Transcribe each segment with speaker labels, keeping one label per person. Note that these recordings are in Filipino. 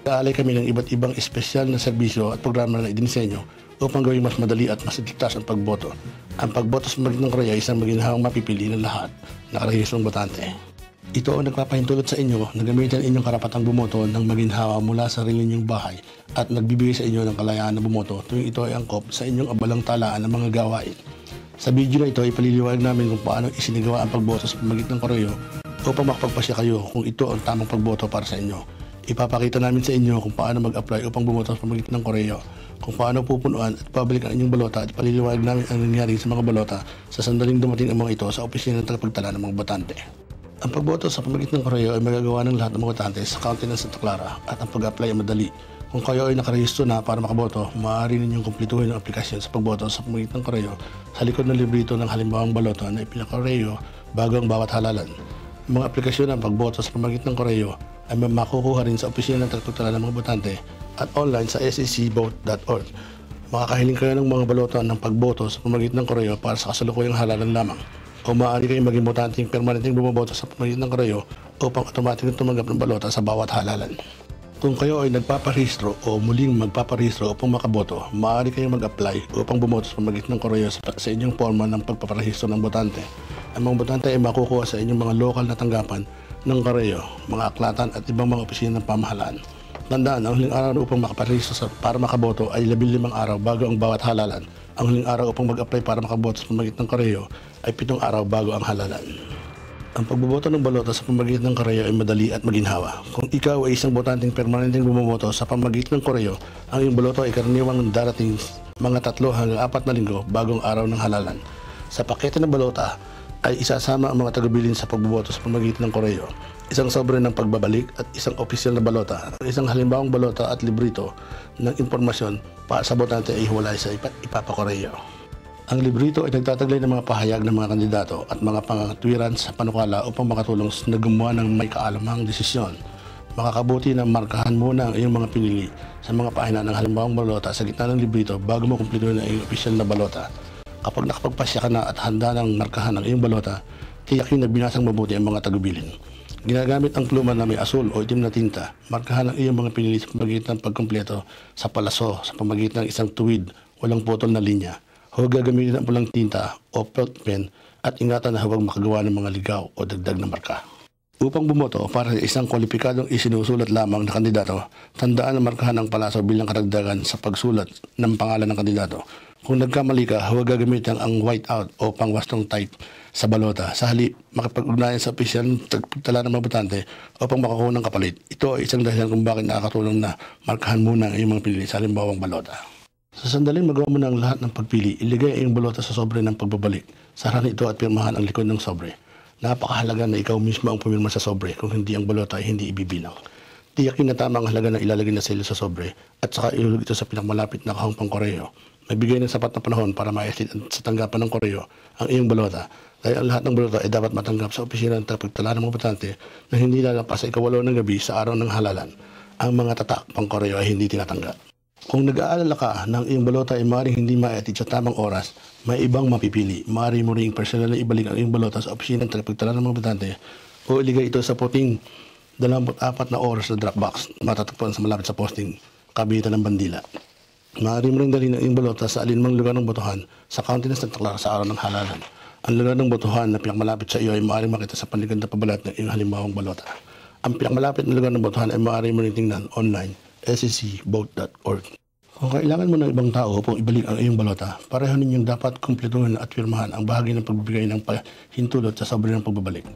Speaker 1: Nag-aalay kami ng iba't ibang espesyal na serbisyo at programa na idinisenyo upang gawing mas madali at mas ligtas ang pagboto. Ang pagboto sa pamamagitan ng Korea ay isang maginhawang mapipili ng lahat na karehistong botante. Ito ang nagpapahintulot sa inyo na gamitin inyong karapatang bumoto ng maginhawa mula sa sarili ninyong bahay at nagbibigay sa inyo ng kalayaan na bumoto tuwing ito ay angkop sa inyong abalang talaan ng mga gawain. Sa video na ito ay paliliwanag namin kung paano isinagawa ang pagboto sa pamamagitan ng Korea upang makapagpasya kayo kung ito ang tamang pagboto para sa inyo. Ipapakita namin sa inyo kung paano mag-apply upang bumoto sa pamamagitan ng Korea, kung paano pupunuan at pabalik ang inyong balota at paliliwanag namin ang nangyari sa mga balota sa sandaling dumating ang mga ito sa opisina ng tagapagtala ng mga botante. Ang pagboto sa pamamagitan ng Korea ay magagawa ng lahat ng mga botante sa County ng Santa Clara at ang pag-apply ay madali. Kung kayo ay nakarehistro na para makaboto, maaari ninyong kumplituhin ang aplikasyon sa pagboto sa pamamagitan ng Korea sa likod ng librito ng halimbawang balota na ipinaka-Korea bago ang bawat halalan. Ang mga aplikasyon ng pagboto sa pamamagitan ng Korea ay makukuha rin sa opisina ng tagapagtala ng mga botante at online sa secvote.org. Makakahiling kayo ng mga balota ng pagboto sa pamamagitan ng Korea para sa kasalukuyang halalan lamang. O maaari kayong maging botanteng permanenteng bumoboto sa pamamagitan ng Korea upang automatic tumanggap ng balota sa bawat halalan. Kung kayo ay nagpaparehistro o muling magpaparehistro upang makaboto, maaari kayong mag-apply upang bumoto sa pamamagitan ng Korea sa inyong forma ng pagpaparehistro ng botante. Ang mga botante ay makukuha sa inyong mga lokal na tanggapan ng Korea, mga aklatan at ibang mga opisina ng pamahalaan. Tandaan, ang huling araw upang makaparehistro para makaboto ay 15 araw bago ang bawat halalan. Ang huling araw upang mag-apply para makaboto sa pamamagitan ng Korea ay 7 araw bago ang halalan. Ang pagboboto ng balota sa pamamagitan ng Korea ay madali at maginhawa. Kung ikaw ay isang botanteng permanenteng bumoboto sa pamamagitan ng Korea, ang iyong balota ay karaniwang darating mga 3 hanggang 4 na linggo bagong araw ng halalan. Sa pakete ng balota ay isasama ang mga taga-bilin sa pagboboto sa pamamagitan ng Korea, isang sobre ng pagbabalik at isang opisyal na balota, isang halimbawang balota at librito ng impormasyon para sa botante ay hiwalay sa ipapa-Korea. Ang librito ay nagtataglay ng mga pahayag ng mga kandidato at mga pangatwiran sa panukala upang makatulong na gumawa ng may kaalamang desisyon. Makakabuti na markahan muna ang iyong mga pinili sa mga pahina ng halimbawang balota sa gitna ng librito bago mo kumplituhin ang iyong opisyal na balota. Kapag nakapagpasya ka na at handa ng markahan ang iyong balota, tiyakin na binasang mabuti ang mga tagubilin. Ginagamit ang pluma na may asul o itim na tinta, markahan ang iyong mga pinili sa pamamagitan ng pagkumpleto sa palaso sa pamamagitan ng isang tuwid, walang putol na linya. Huwag gagamitin ang pulang tinta o felt pen at ingatan na huwag makagawa ng mga ligaw o dagdag na marka. Upang bumoto para sa isang kwalipikadong isinusulat lamang na kandidato, tandaan na markahan ang palaso bilang karagdagan sa pagsulat ng pangalan ng kandidato. Kung nagkamali ka, huwag gagamitin ang whiteout o pangwastong type sa balota. Sa halip, makipag-ugnayan sa opisyal ng tagtala ng mga botante upang makakuha ng kapalit. Ito ay isang dahilan kung bakit nakakatulong na markahan muna ang iyong mga pinili sa halimbawang balota. Sa sandaling magawa mo na ang lahat ng pagpili, iligay ang iyong balota sa sobre ng pagbabalik. Sarahan ito at pirmahan ang likod ng sobre. Napakahalaga na ikaw mismo ang pumirma sa sobre kung hindi ang balota ay hindi ibibilang. Tiyakin na tama ang halaga na ilalagay na selo sa sobre at saka ilulog ito sa pinakamalapit na kahong pang-Koreo. Magbigay ng sapat na panahon para ma-estate sa tanggapan ng Koreo ang iyong balota. Dahil ang lahat ng balota ay dapat matanggap sa opisina ng tagapagtala ng mga botante na hindi lalagpas sa 8 ng gabi sa araw ng halalan. Ang mga tatak pang-Koreo ay hindi tinatanggap. Kung nag-aalala ka na ang iyong balota ay maaaring hindi ma-edit sa tamang oras, may ibang mapipili. Maaari mo ring personal na ibalik ang iyong balota sa opisina ng tagapagtala ng mga botante o iligay ito sa puting 24 na oras na Dropbox matatagpuan sa malapit sa posting kabitan ng bandila. Maaari mo ring dalhin ang iyong balota sa alinmang lugar ng botohan sa County ng Santa Clara sa araw ng halalan. Ang lugar ng botohan na pinakamalapit sa iyo ay maaaring makita sa paligid na pabalat ng iyong halimbawang balota. Ang pinakamalapit na lugar ng botohan ay maaari mo ring tingnan online secvote.org. Kung kailangan mo ng ibang tao upang ibalik ang iyong balota, pareho ninyong dapat kumpletuhin at pirmahan ang bahagi ng pagbibigay ng pahintulot sa sobre ng pagbabalik.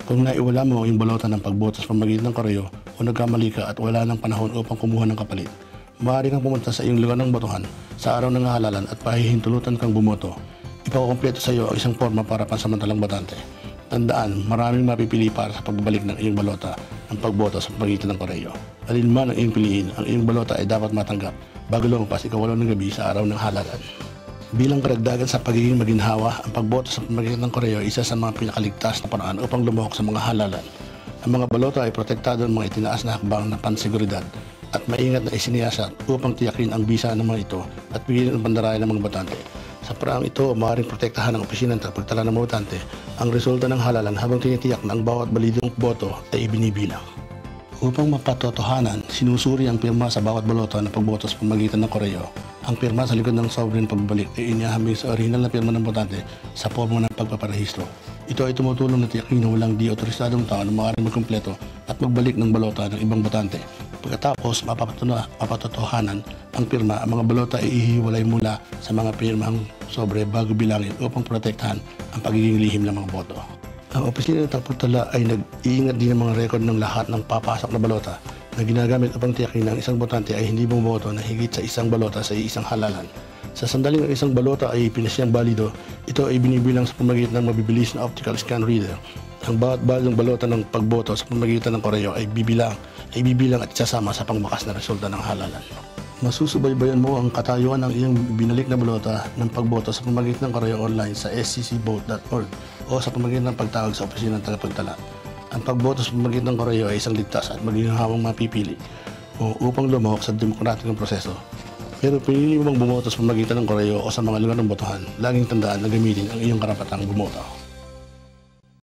Speaker 1: Kung naiwala mo ang iyong balota ng pagboto sa pamamagitan ng Koreo o nagkamali ka at wala ng panahon upang kumuha ng kapalit, maaari kang pumunta sa iyong lugar ng botohan sa araw ng halalan at pahihintulutan kang bumoto. Ipakukumpleto sa iyo ang isang forma para pansamantalang botante. Tandaan, maraming mapipili para sa pagbabalik ng iyong balota ng pagboto sa pamamagitan ng Koreo. Alinman ang iyong piliin, ang iyong balota ay dapat matanggap bago lumabas 8 ng gabi sa araw ng halalan. Bilang karagdagan sa pagiging maginhawa, ang pagboto sa pamamagitan ng Koreo ay isa sa mga pinakaligtas na paraan upang lumahok sa mga halalan. Ang mga balota ay protektado ng mga itinaas na hakbang na panseguridad at maingat na isiniyasat upang tiyakin ang bisa ng mga ito at pigilan ang pandaraya ng mga botante. Sa paraang ito, maaaring protektahan ng opisina ng tagapagtala ng mga botante ang resulta ng halalan habang tinitiyak na ang bawat balidong boto ay ibinibilang. Upang mapatotohanan, sinusuri ang pirma sa bawat balota na pagboto sa pamamagitan ng koreo. Ang pirma sa likod ng sovereign pagbabalik ay inihahambing sa orihinal na pirma ng botante sa forma ng pagpaparehistro. Ito ay tumutulong na tiyakin na walang di-otorisadong tao na maaaring magkumpleto at magbalik ng balota ng ibang botante. Pagkatapos mapatotohanan ang pirma, ang mga balota ay ihiwalay mula sa mga pirmang sobre bago bilangin upang protektahan ang pagiging lihim ng mga boto. Ang opisina ng Tagpagtala ay nag-iingat din ng mga rekord ng lahat ng papasok na balota na ginagamit upang tiyakin na ang isang botante ay hindi bumoto na higit sa isang balota sa isang halalan. Sa sandaling ang isang balota ay pinasyang balido, ito ay binibilang sa pamamagitan ng mabibilis na optical scan reader. Ang bawat balong balota ng pagboto sa pamamagitan ng koreo ay bibilang at isasama sa pangbakas na resulta ng halalan. Masusubaybayan mo ang katayuan ng iyong binalik na balota ng pagboto sa pamamagitan ng koreo online sa sccvote.org o sa pamamagitan ng pagtawag sa opisina ng tagapagtala. Ang pagboto sa pamamagitan ng koreo ay isang ligtas at maginhawang mapipili upang lumahok sa demokratikong proseso. Pero pinili mo bang bumoto sa pamamagitan ng koreo o sa mga lugar ng botohan, laging tandaan na gamitin ang iyong karapatang bumoto.